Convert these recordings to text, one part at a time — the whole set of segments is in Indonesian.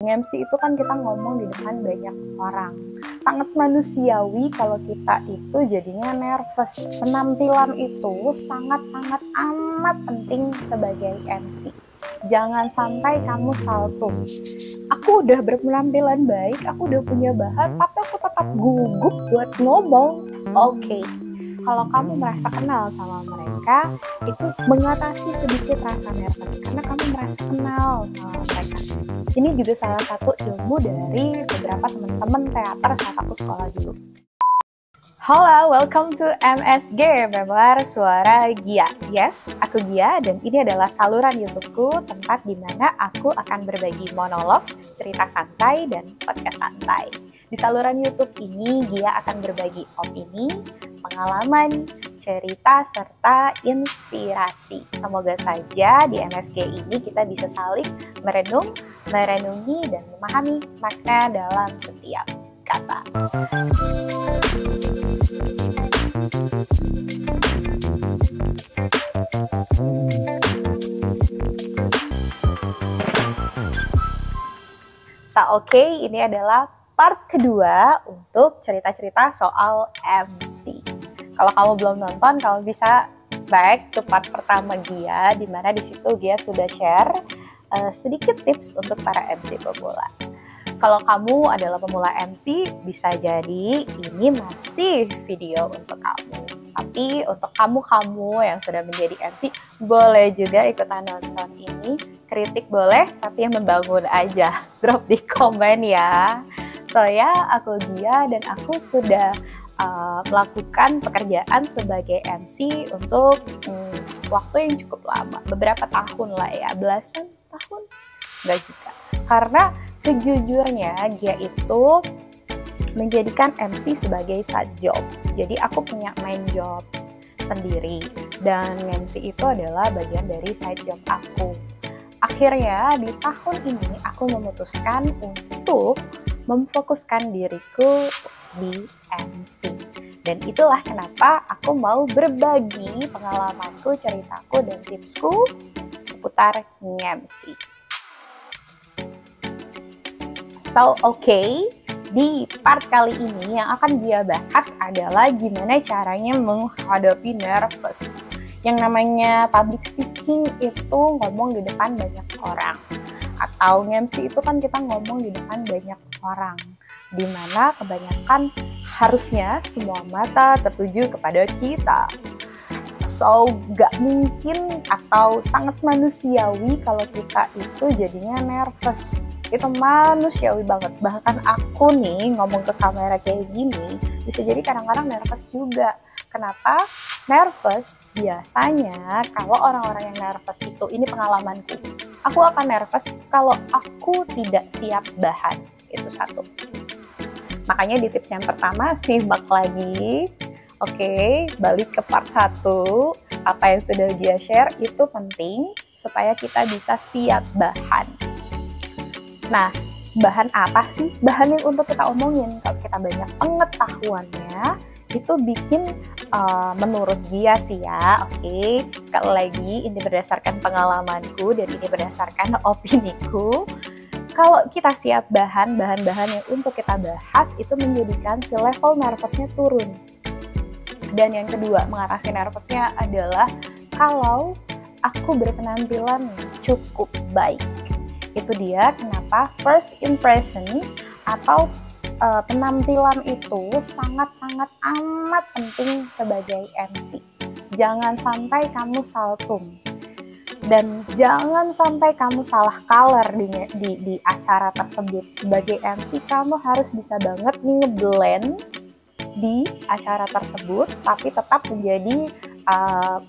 Nge-MC itu kan kita ngomong di depan banyak orang. Sangat manusiawi kalau kita itu jadinya nervous. Penampilan itu sangat-sangat amat penting sebagai MC. Jangan sampai kamu saltum. Aku udah berpenampilan baik, aku udah punya bahan, tapi aku tetap gugup buat ngomong. Oke. Kalau kamu merasa kenal sama mereka, itu mengatasi sedikit rasa nervous karena kamu merasa kenal sama mereka. Ini juga salah satu ilmu dari beberapa teman-teman teater saat aku sekolah dulu. Halo, welcome to MSG, Member Suara Gia. Yes, aku Gia dan ini adalah saluran YouTubeku, tempat di mana aku akan berbagi monolog, cerita santai, dan podcast santai. Di saluran YouTube ini, Gia akan berbagi opini, pengalaman, cerita, serta inspirasi. Semoga saja di MSG ini kita bisa saling merenungi, dan memahami makna dalam setiap kata. Oke, ini adalah part kedua untuk cerita-cerita soal MC. Kalau kamu belum nonton, kamu bisa back ke part pertama Gia, di mana di situ Gia sudah share sedikit tips untuk para MC pemula. Kalau kamu adalah pemula MC, bisa jadi ini masih video untuk kamu. Tapi untuk kamu yang sudah menjadi MC, boleh juga ikutan nonton ini. Kritik boleh, tapi yang membangun aja. Drop di komen ya. Saya, aku Gia, dan aku sudah melakukan pekerjaan sebagai MC untuk waktu yang cukup lama. Beberapa tahun lah ya, belasan tahun? Enggak juga. Karena sejujurnya Gia itu menjadikan MC sebagai side job. Jadi aku punya main job sendiri dan MC itu adalah bagian dari side job aku. Akhirnya di tahun ini aku memutuskan untuk memfokuskan diriku di MC. Dan itulah kenapa aku mau berbagi pengalamanku, ceritaku, dan tipsku seputar MC. Di part kali ini yang akan dia bahas adalah gimana caranya menghadapi nervous. Yang namanya public speaking itu ngomong di depan banyak orang. Atau MC itu kan kita ngomong di depan banyak orang. Dimana kebanyakan harusnya semua mata tertuju kepada kita. Gak mungkin atau sangat manusiawi kalau kita itu jadinya nervous. Itu manusiawi banget. Bahkan aku nih ngomong ke kamera kayak gini bisa jadi kadang-kadang nervous juga. Kenapa? Nervous biasanya kalau orang-orang yang nervous itu, ini pengalamanku, aku akan nervous kalau aku tidak siap bahan. Itu satu. Makanya di tips yang pertama, simak lagi. Oke, balik ke part 1. Apa yang sudah dia share itu penting supaya kita bisa siap bahan. Nah, bahan apa sih? Bahan yang untuk kita omongin. Kalau kita banyak pengetahuannya, itu bikin menurut dia sih ya. Oke, sekali lagi ini berdasarkan pengalamanku dan ini berdasarkan opiniku. Kalau kita siap bahan-bahan yang untuk kita bahas, itu menjadikan si level nervousnya turun. Dan yang kedua, mengatasi nervousnya adalah kalau aku berpenampilan cukup baik. Itu dia kenapa first impression atau penampilan itu sangat-sangat amat penting sebagai MC. Jangan sampai kamu saltum. Dan jangan sampai kamu salah color di acara tersebut. Sebagai MC, kamu harus bisa banget ngeblend di acara tersebut, tapi tetap menjadi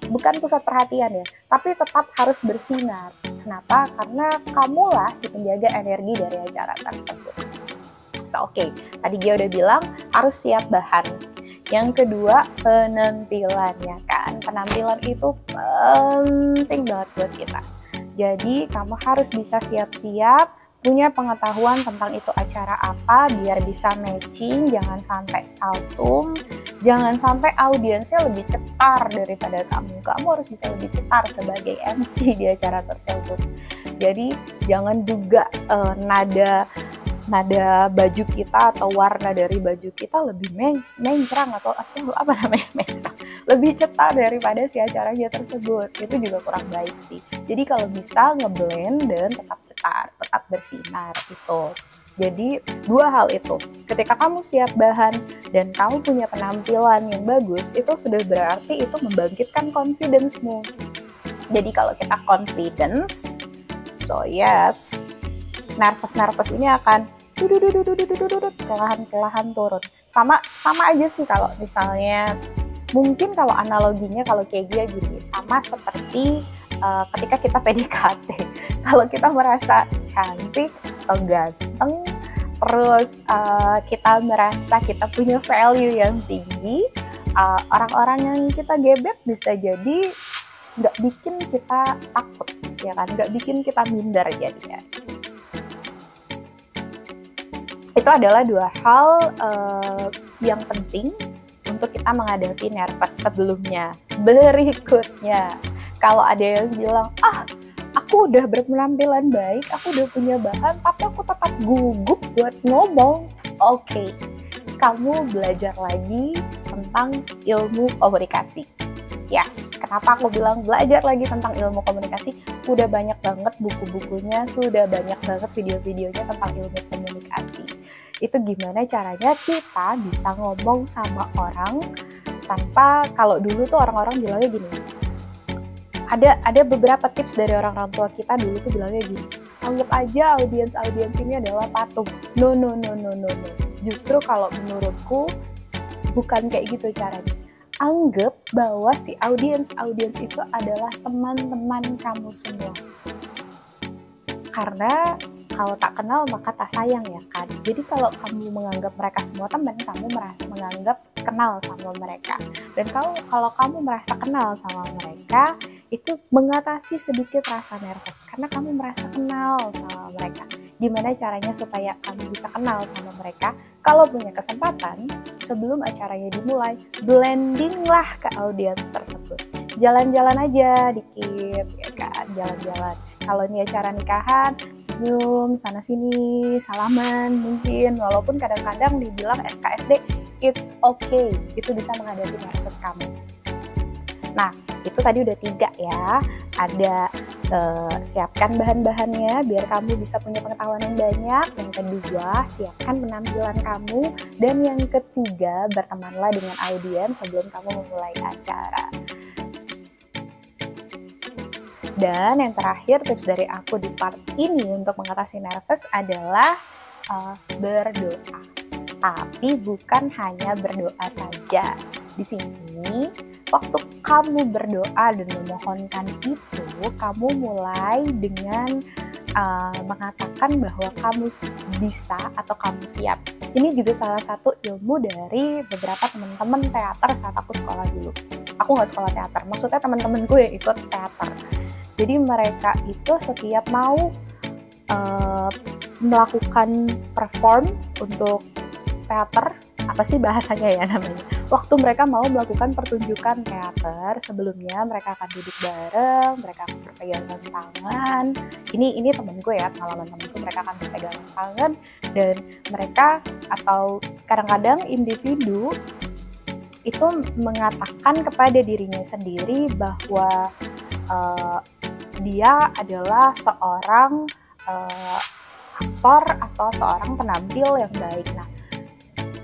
bukan pusat perhatian ya, tapi tetap harus bersinar. Kenapa? Karena kamulah si penjaga energi dari acara tersebut. Oke, tadi dia udah bilang harus siap bahan. Yang kedua, penampilan ya kan. Penampilan itu penting banget buat kita. Jadi kamu harus bisa siap-siap punya pengetahuan tentang itu acara apa biar bisa matching, jangan sampai saltum, jangan sampai audiensnya lebih cetar daripada kamu. Kamu harus bisa lebih cetar sebagai MC di acara tersebut. Jadi jangan juga nada baju kita atau warna dari baju kita lebih mencrang atau apa namanya mencrang, lebih cetar daripada si acaranya tersebut. Itu juga kurang baik sih. Jadi kalau bisa ngeblend dan tetap cetar, tetap bersinar itu. Jadi dua hal itu, ketika kamu siap bahan dan kamu punya penampilan yang bagus, itu sudah berarti itu membangkitkan confidence-mu. Jadi kalau kita confidence, so yes, nervous ini akan perlahan turun. Sama aja sih kalau misalnya, mungkin kalau analoginya kalau kayak gini, sama seperti ketika kita PDKT. Kalau kita merasa cantik atau ganteng, terus kita merasa kita punya value yang tinggi, orang-orang yang kita gebet bisa jadi nggak bikin kita takut, ya kan? Nggak bikin kita minder jadinya. Itu adalah dua hal yang penting untuk kita menghadapi nervous sebelumnya. Berikutnya, kalau ada yang bilang, aku udah berpenampilan baik, aku udah punya bahan, tapi aku tetap gugup buat ngomong. Oke, kamu belajar lagi tentang ilmu komunikasi. Yes, kenapa aku bilang belajar lagi tentang ilmu komunikasi? Udah banyak banget buku-bukunya, sudah banyak banget video-videonya tentang ilmu komunikasi. Itu gimana caranya kita bisa ngomong sama orang tanpa, kalau dulu tuh orang-orang bilangnya gini, ada beberapa tips dari orang tua kita dulu tuh bilangnya gini, anggap aja audiens ini adalah patung. No. Justru kalau menurutku bukan kayak gitu caranya. Anggap bahwa si audiens itu adalah teman-teman kamu semua. Karena kalau tak kenal maka tak sayang, ya kan. Jadi kalau kamu menganggap mereka semua teman, kamu merasa menganggap kenal sama mereka. Dan kalau kamu merasa kenal sama mereka, itu mengatasi sedikit rasa nervous karena kamu merasa kenal sama mereka. Gimana caranya supaya kamu bisa kenal sama mereka? Kalau punya kesempatan, sebelum acaranya dimulai, blendinglah ke audiens tersebut. Jalan-jalan aja dikit, ya kan, jalan-jalan. Kalau ini acara nikahan, senyum, sana-sini, salaman mungkin. Walaupun kadang-kadang dibilang SKSD, it's okay. Itu bisa menghadapi nervous kamu. Nah, itu tadi udah 3 ya. Ada siapkan bahan-bahannya biar kamu bisa punya pengetahuan yang banyak. Yang kedua, siapkan penampilan kamu. Dan yang ketiga, bertemanlah dengan audiens sebelum kamu memulai acara. Dan yang terakhir, tips dari aku di part ini untuk mengatasi nervous adalah berdoa. Tapi bukan hanya berdoa saja. Di sini, waktu kamu berdoa dan memohonkan itu, kamu mulai dengan mengatakan bahwa kamu bisa atau kamu siap. Ini juga salah satu ilmu dari beberapa teman-teman teater saat aku sekolah dulu. Aku nggak sekolah teater, maksudnya teman-temanku yang ikut teater. Jadi mereka itu setiap mau melakukan perform untuk teater, apa sih bahasanya ya namanya, waktu mereka mau melakukan pertunjukan teater, sebelumnya mereka akan duduk bareng, mereka akan berpegangan tangan. Ini temenku ya, pengalaman temenku, mereka akan berpegangan tangan dan mereka atau kadang-kadang individu itu mengatakan kepada dirinya sendiri bahwa dia adalah seorang aktor atau seorang penampil yang baik. Nah,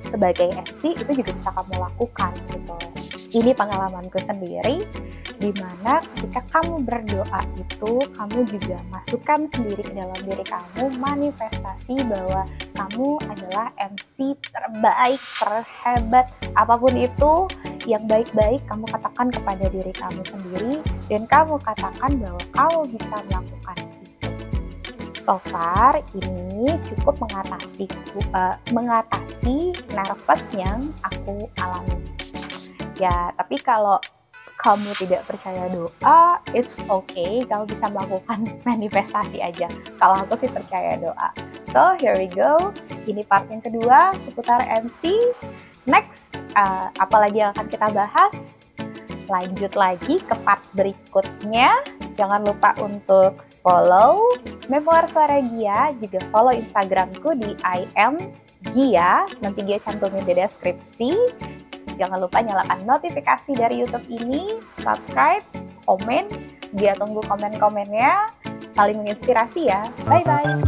sebagai MC itu juga bisa kamu lakukan gitu. Ini pengalamanku sendiri, dimana ketika kamu berdoa itu, kamu juga masukkan sendiri ke dalam diri kamu manifestasi bahwa kamu adalah MC terbaik, terhebat, apapun itu yang baik-baik kamu katakan kepada diri kamu sendiri dan kamu katakan bahwa kamu bisa melakukan itu. So far ini cukup mengatasi nervous yang aku alami. Ya, tapi kalau kamu tidak percaya doa, it's okay, kamu bisa melakukan manifestasi aja. Kalau aku sih percaya doa. So, here we go. Ini part yang kedua seputar MC. Next, apalagi yang akan kita bahas? Lanjut lagi ke part berikutnya. Jangan lupa untuk follow Memoir Suara Gia, juga follow Instagramku di @gia. Nanti Gia cantumin di deskripsi. Jangan lupa nyalakan notifikasi dari YouTube ini, subscribe, komen. Dia tunggu komen-komennya. Saling menginspirasi ya. Bye-bye.